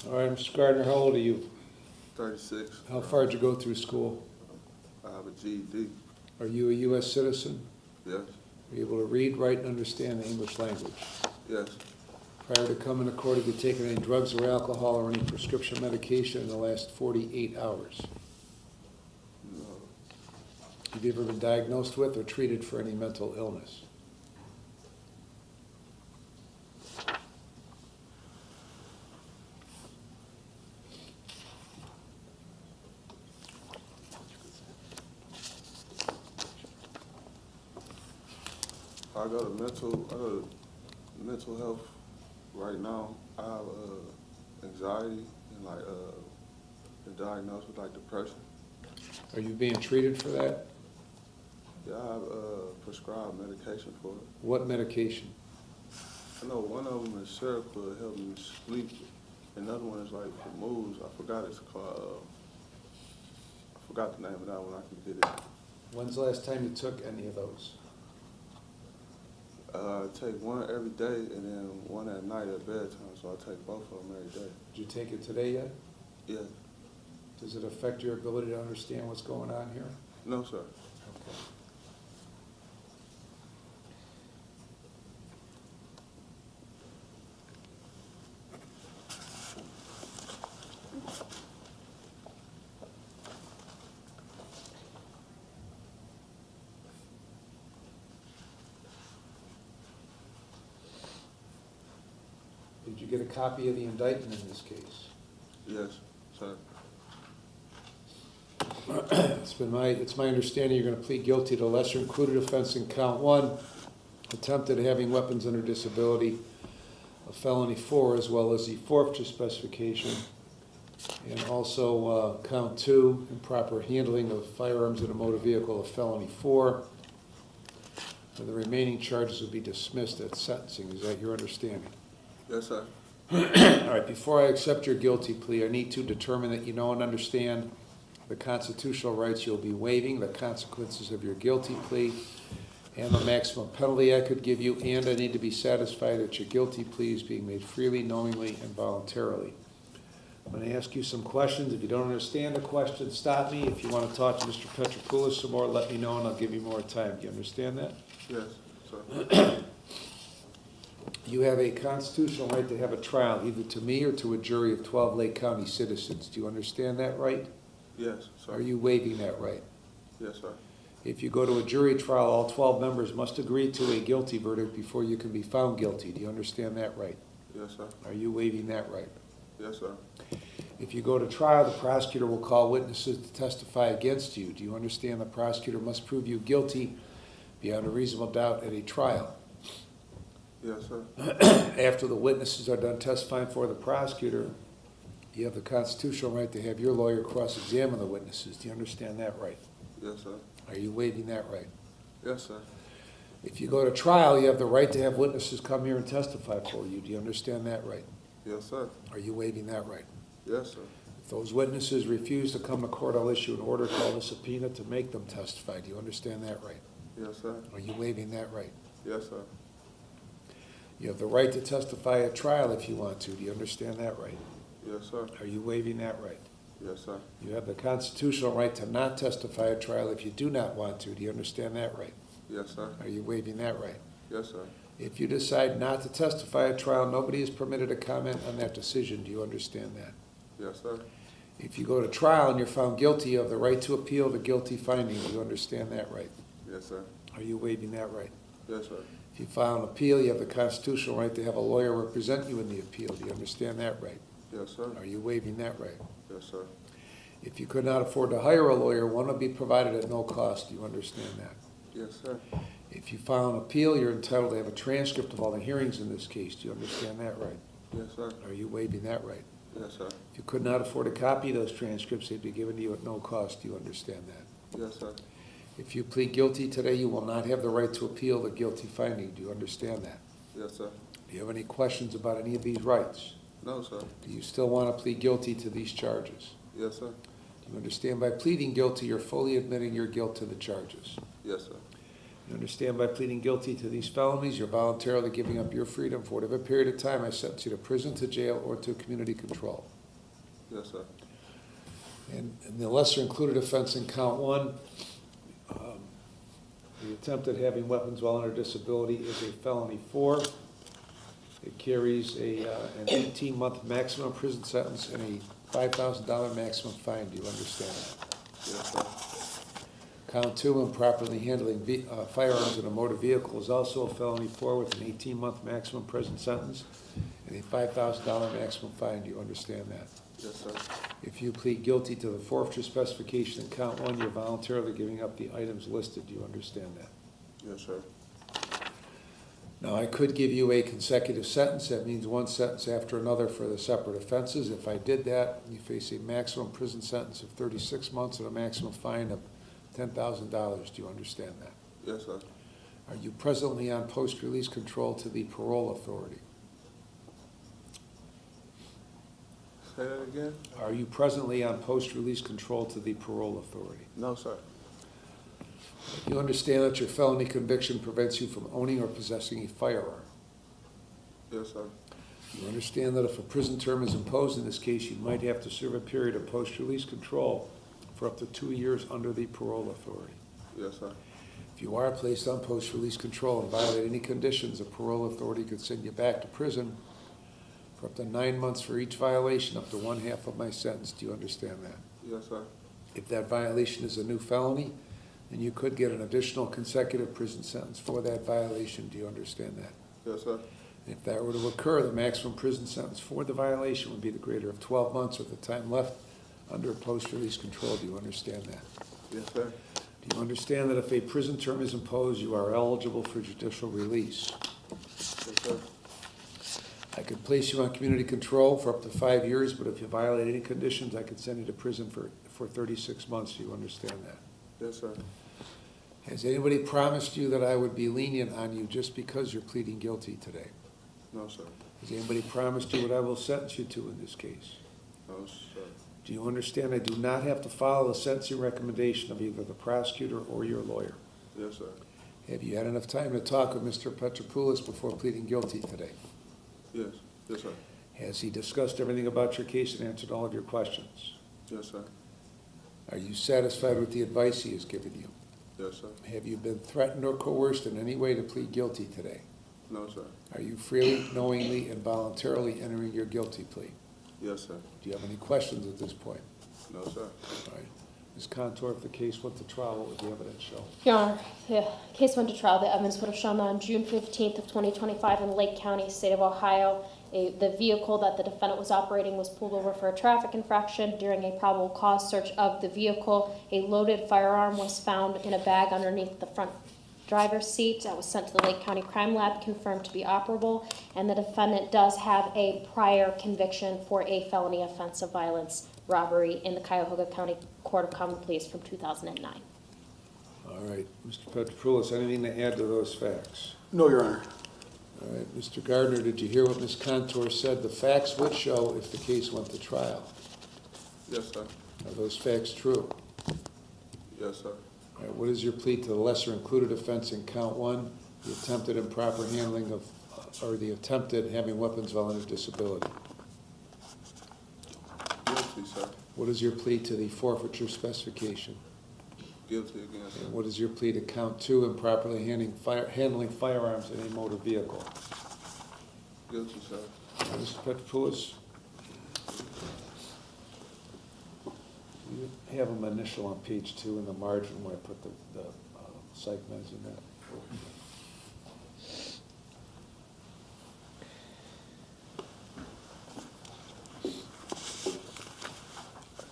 All right, Mr. Gardner, how old are you? 36. How far did you go through school? I have a GED. Are you a U.S. citizen? Yes. Are you able to read, write, and understand the English language? Yes. Prior to coming to court, have you taken any drugs or alcohol or any prescription medication in the last 48 hours? No. Have you ever been diagnosed with or treated for any mental illness? I go to mental health right now. I have anxiety and been diagnosed with depression. Are you being treated for that? Yeah, I have prescribed medication for it. What medication? I know one of them is Seroquel, it helps me sleep. Another one is for moods. I forgot it's called. I forgot the name of that one. I can get it. When's the last time you took any of those? I take one every day and then one at night at bedtime, so I take both of them every day. Did you take it today yet? Yeah. Does it affect your ability to understand what's going on here? No, sir. Okay. Did you get a copy of the indictment in this case? Yes, sir. It's my understanding you're going to plead guilty to a lesser included offense in count 1, attempted having weapons under disability, a felony 4, as well as the forfeiture specification, and also count 2, improper handling of firearms in a motor vehicle, a felony 4. And the remaining charges will be dismissed at sentencing. Is that your understanding? Yes, sir. All right, before I accept your guilty plea, I need to determine that you know and understand the constitutional rights you'll be waiving, the consequences of your guilty plea, and the maximum penalty I could give you, and I need to be satisfied that your guilty plea is being made freely, knowingly, and voluntarily. I'm going to ask you some questions. If you don't understand the question, stop me. If you want to talk to Mr. Petropoulos some more, let me know, and I'll give you more time. Do you understand that? Yes, sir. You have a constitutional right to have a trial, either to me or to a jury of 12 Lake County citizens. Do you understand that right? Yes, sir. Are you waiving that right? Yes, sir. If you go to a jury trial, all 12 members must agree to a guilty verdict before you can be found guilty. Do you understand that right? Yes, sir. Are you waiving that right? Yes, sir. If you go to trial, the prosecutor will call witnesses to testify against you. Do you understand the prosecutor must prove you guilty beyond a reasonable doubt at a trial? Yes, sir. After the witnesses are done testifying for the prosecutor, you have the constitutional right to have your lawyer cross-examine the witnesses. Do you understand that right? Yes, sir. Are you waiving that right? Yes, sir. If you go to trial, you have the right to have witnesses come here and testify for you. Do you understand that right? Yes, sir. Are you waiving that right? Yes, sir. If those witnesses refuse to come to court, I'll issue an order called a subpoena to make them testify. Do you understand that right? Yes, sir. Are you waiving that right? Yes, sir. You have the right to testify at trial if you want to. Do you understand that right? Yes, sir. Are you waiving that right? Yes, sir. You have the constitutional right to not testify at trial if you do not want to. Do you understand that right? Yes, sir. Are you waiving that right? Yes, sir. If you decide not to testify at trial, nobody is permitted to comment on that decision. Do you understand that? Yes, sir. If you go to trial and you're found guilty, you have the right to appeal the guilty finding. Do you understand that right? Yes, sir. Are you waiving that right? Yes, sir. If you file an appeal, you have the constitutional right to have a lawyer represent you in the appeal. Do you understand that right? Yes, sir. Are you waiving that right? Yes, sir. If you could not afford to hire a lawyer, one will be provided at no cost. Do you understand that? Yes, sir. If you file an appeal, you're entitled to have a transcript of all the hearings in this case. Do you understand that right? Yes, sir. Are you waiving that right? Yes, sir. If you could not afford a copy of those transcripts, they'd be given to you at no cost. Do you understand that? Yes, sir. If you plead guilty today, you will not have the right to appeal the guilty finding. Do you understand that? Yes, sir. Do you have any questions about any of these rights? No, sir. Do you still want to plead guilty to these charges? Yes, sir. Do you understand by pleading guilty, you're fully admitting your guilt to the charges? Yes, sir. You understand by pleading guilty to these felonies, you're voluntarily giving up your freedom for whatever period of time I sentence you to prison, to jail, or to community control. Yes, sir. And the lesser included offense in count 1, the attempt at having weapons while under disability is a felony 4. It carries an 18-month maximum prison sentence and a $5,000 maximum fine. Do you understand that? Yes, sir. Count 2, improperly handling firearms in a motor vehicle is also a felony 4 with an 18-month maximum prison sentence and a $5,000 maximum fine. Do you understand that? Yes, sir. If you plead guilty to the forfeiture specification in count 1, you're voluntarily giving up the items listed. Do you understand that? Yes, sir. Now, I could give you a consecutive sentence. That means one sentence after another for the separate offenses. If I did that, you face a maximum prison sentence of 36 months and a maximum fine of $10,000. Do you understand that? Yes, sir. Are you presently on post-release control to the parole authority? Say that again? Are you presently on post-release control to the parole authority? No, sir. You understand that your felony conviction prevents you from owning or possessing a firearm. Yes, sir. You understand that if a prison term is imposed in this case, you might have to serve a period of post-release control for up to 2 years under the parole authority. Yes, sir. If you are placed on post-release control and violate any conditions, the parole authority could send you back to prison for up to 9 months for each violation, up to 1/2 of my sentence. Do you understand that? Yes, sir. If that violation is a new felony, then you could get an additional consecutive prison sentence for that violation. Do you understand that? Yes, sir. And if that were to occur, the maximum prison sentence for the violation would be the greater of 12 months with the time left under post-release control. Do you understand that? Yes, sir. Do you understand that if a prison term is imposed, you are eligible for judicial release? Yes, sir. I could place you on community control for up to 5 years, but if you violate any conditions, I could send you to prison for 36 months. Do you understand that? Yes, sir. Has anybody promised you that I would be lenient on you just because you're pleading guilty today? No, sir. Has anybody promised you what I will sentence you to in this case? No, sir. Do you understand I do not have to follow the sentencing recommendation of either the prosecutor or your lawyer? Yes, sir. Have you had enough time to talk with Mr. Petropoulos before pleading guilty today? Yes. Yes, sir. Has he discussed everything about your case and answered all of your questions? Yes, sir. Are you satisfied with the advice he has given you? Yes, sir. Have you been threatened or coerced in any way to plead guilty today? No, sir. Are you freely, knowingly, and voluntarily entering your guilty plea? Yes, sir. Do you have any questions at this point? No, sir. All right. Ms. Contour, if the case went to trial, what would the evidence show? Your Honor, the case went to trial. The evidence would have shown that on June 15th of 2025 in Lake County, state of Ohio, the vehicle that the defendant was operating was pulled over for a traffic infraction. During a probable cause search of the vehicle, a loaded firearm was found in a bag underneath the front driver's seat. That was sent to the Lake County Crime Lab, confirmed to be operable, and the defendant does have a prior conviction for a felony offense of violence, robbery, in the Cuyahoga County Court of Common Pleas from 2009. All right. Mr. Petropoulos, anything to add to those facts? No, Your Honor. All right. Mr. Gardner, did you hear what Ms. Contour said? The facts would show if the case went to trial. Yes, sir. Are those facts true? Yes, sir. All right. What is your plea to the lesser included offense in count 1, the attempted improper handling of, or the attempted having weapons while under disability? Guilty, sir. What is your plea to the forfeiture specification? Guilty again, sir. And what is your plea to count 2, improperly handling firearms in a motor vehicle? Guilty, sir. Mr. Petropoulos? You have them initial on page 2 in the margin where I put the psych meds in there.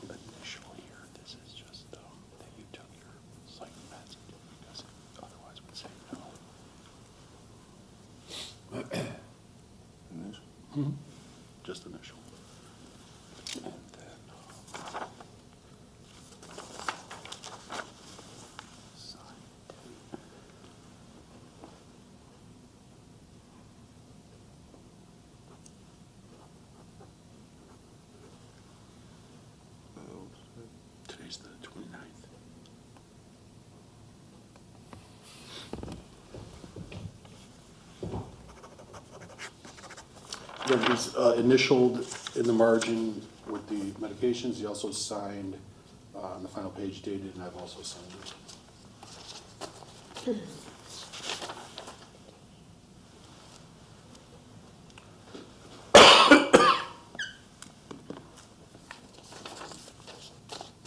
Initial here, this is just that you took your psych meds because it otherwise would say no. Initial. Just initial. And then sign. Today's the 29th. Then he's initialed in the margin with the medications. He also signed on the final page dated, and I've also signed it.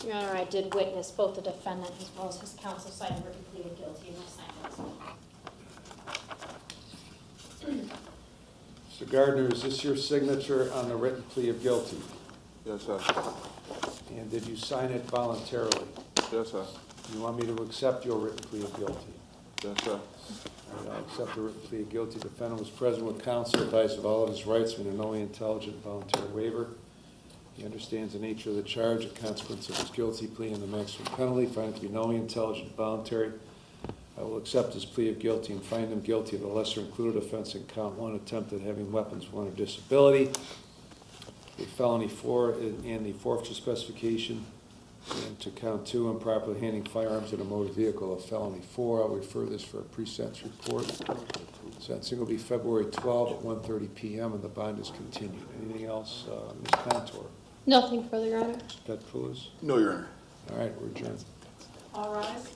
Your Honor, I did witness both the defendant as well as his counsel sign a written plea of guilty, and I signed it as well. Mr. Gardner, is this your signature on the written plea of guilty? Yes, sir. And did you sign it voluntarily? Yes, sir. You want me to accept your written plea of guilty? Yes, sir. All right, I'll accept the written plea of guilty. The defendant was present with counsel, advised of all of his rights, made a knowing, intelligent, voluntary waiver. He understands the nature of the charge, the consequence of his guilty plea, and the maximum penalty. Find it to be knowing, intelligent, voluntary. I will accept his plea of guilty and find him guilty of the lesser included offense in count 1, attempt at having weapons with a disability, a felony 4, and the forfeiture specification, and to count 2, improperly handing firearms in a motor vehicle, a felony 4. I'll refer this for a pre-sentence report. Sentencing will be February 12 at 1:30 p.m. and the bond is continued. Anything else, Ms. Contour? Nothing further, Your Honor. Mr. Petroulas? No, Your Honor. All right, we're adjourned. All rise.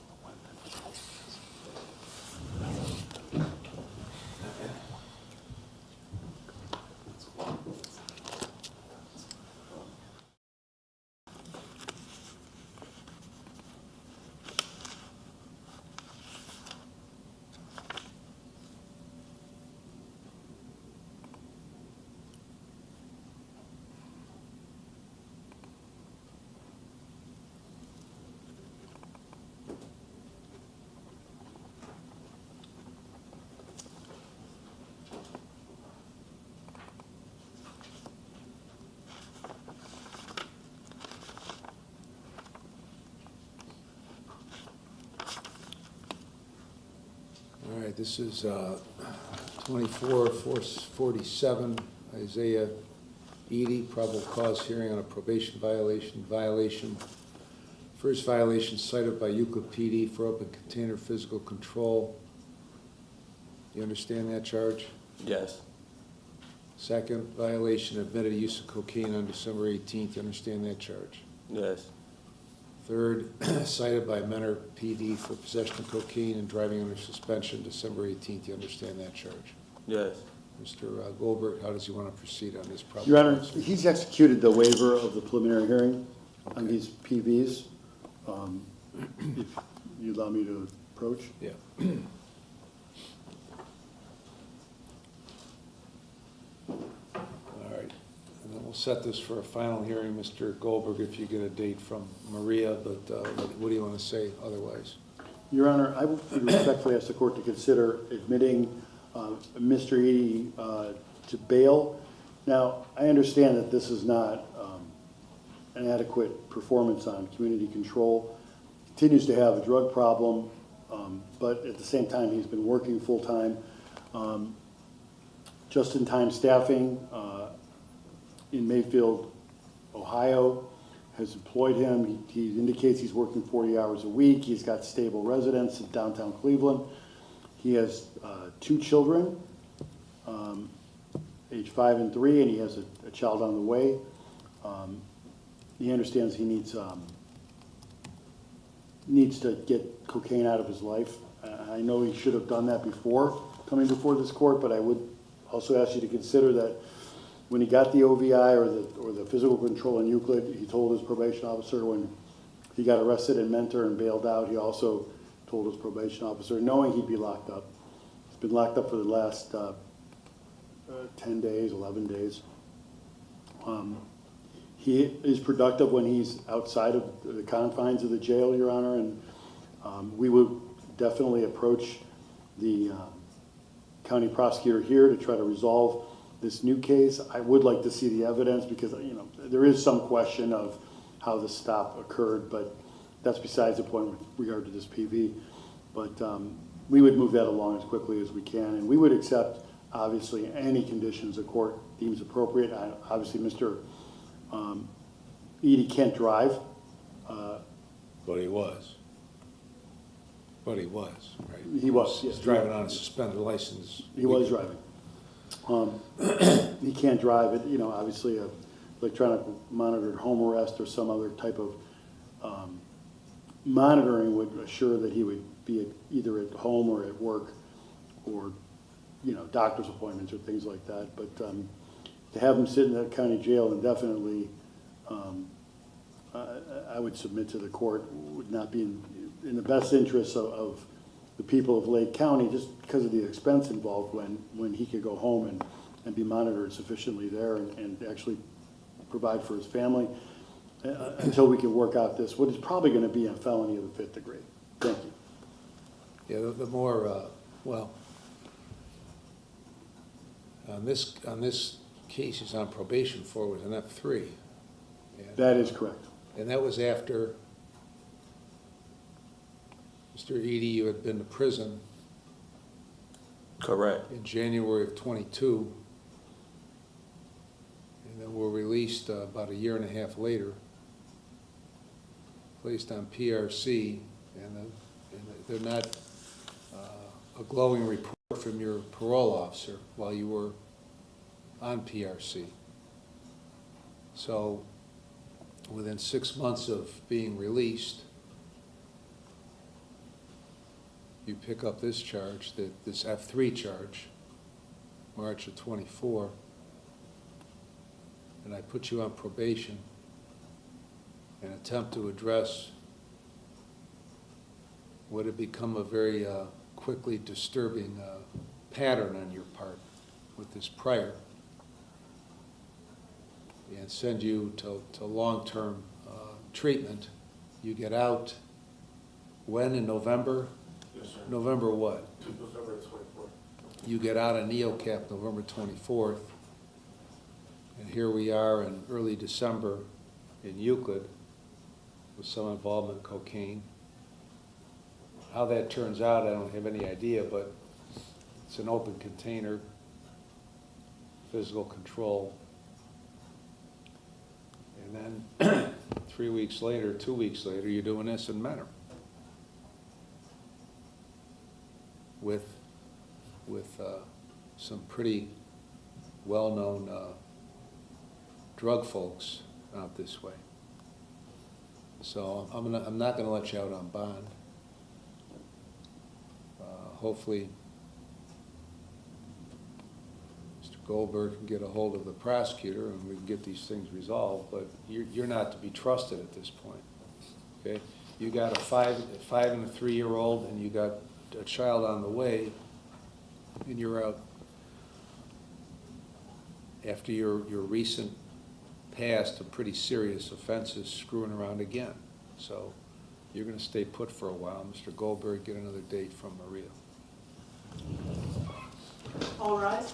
All right, this is 24-447, Isaiah Eddie, probable cause hearing on a probation violation. First violation cited by Euclid PD for open container physical control. You understand that charge? Yes. Second violation, admitted use of cocaine on December 18th. You understand that charge? Yes. Third, cited by Mentor PD for possession of cocaine and driving under suspension December 18th. You understand that charge? Yes. Mr. Goldberg, how does he want to proceed on this problem? Your Honor, he's executed the waiver of the preliminary hearing on these PVs. If you allow me to approach. Yeah. All right, and then we'll set this for a final hearing, Mr. Goldberg, if you get a date from Maria, but what do you want to say otherwise? Your Honor, I would respectfully ask the court to consider admitting Mr. Eddie to bail. Now, I understand that this is not an adequate performance on community control. Continues to have a drug problem, but at the same time, he's been working full-time. Just-in-time staffing in Mayfield, Ohio, has employed him. He indicates he's working 40 hours a week. He's got stable residence in downtown Cleveland. He has 2 children, age 5 and 3, and he has a child on the way. He understands he needs to get cocaine out of his life. I know he should have done that before coming before this court, but I would also ask you to consider that when he got the OVI or the physical control in Euclid, he told his probation officer when he got arrested in Mentor and bailed out, he also told his probation officer, knowing he'd be locked up. He's been locked up for the last 10 days, 11 days. He is productive when he's outside of the confines of the jail, Your Honor, and we would definitely approach the county prosecutor here to try to resolve this new case. I would like to see the evidence because, there is some question of how the stop occurred, but that's besides the point with regard to this PV. But we would move that along as quickly as we can, and we would accept, obviously, any conditions the court deems appropriate. Obviously, Mr. Eddie can't drive. But he was. But he was, right? He was, He's yes. driving on a suspended license. He was driving. He can't drive it, you know, obviously a electronic monitored home arrest or some other type of monitoring would assure that he would be either at home or at work or, you know, doctor's appointments or things like that. But to have him sit in that county jail indefinitely, I would submit to the court, would not be in the best interest of the people of Lake County, just because of the expense involved when he could go home and be monitored sufficiently there and actually provide for his family until we can work out this, what is probably going to be a felony of the 5th degree. Thank you. Yeah, the more, well, on this case he's on probation for was an F3. And, That is correct. and that was after, Mr. Eddie, you had been to prison Correct. in January of '22, and then were released about a year and a half later, placed on PRC, and they're not a glowing report from your parole officer while you were on PRC. So within 6 months of being released, you pick up this charge, this F3 charge, March of '24, and I put you on probation and attempt to address what had become a very quickly disturbing pattern on your part with this prior, and send you to long-term treatment. You get out when, in November? Yes, sir. November what? November 24th. You get out of NeoCap November 24th, and here we are in early December in Euclid with some involvement in cocaine. How that turns out, I don't have any idea, but it's an open container, physical control. And then 3 weeks later, 2 weeks later, you're doing this in Menor with some pretty well-known drug folks out this way. So I'm not going to let you out on bond. Hopefully, Mr. Goldberg can get a hold of the prosecutor and we can get these things resolved, but you're not to be trusted at this point, okay? You got a 5 and a 3-year-old, and you got a child on the way, and you're out after your recent past of pretty serious offenses screwing around again. So you're going to stay put for a while. Mr. Goldberg, get another date from Maria. All rise.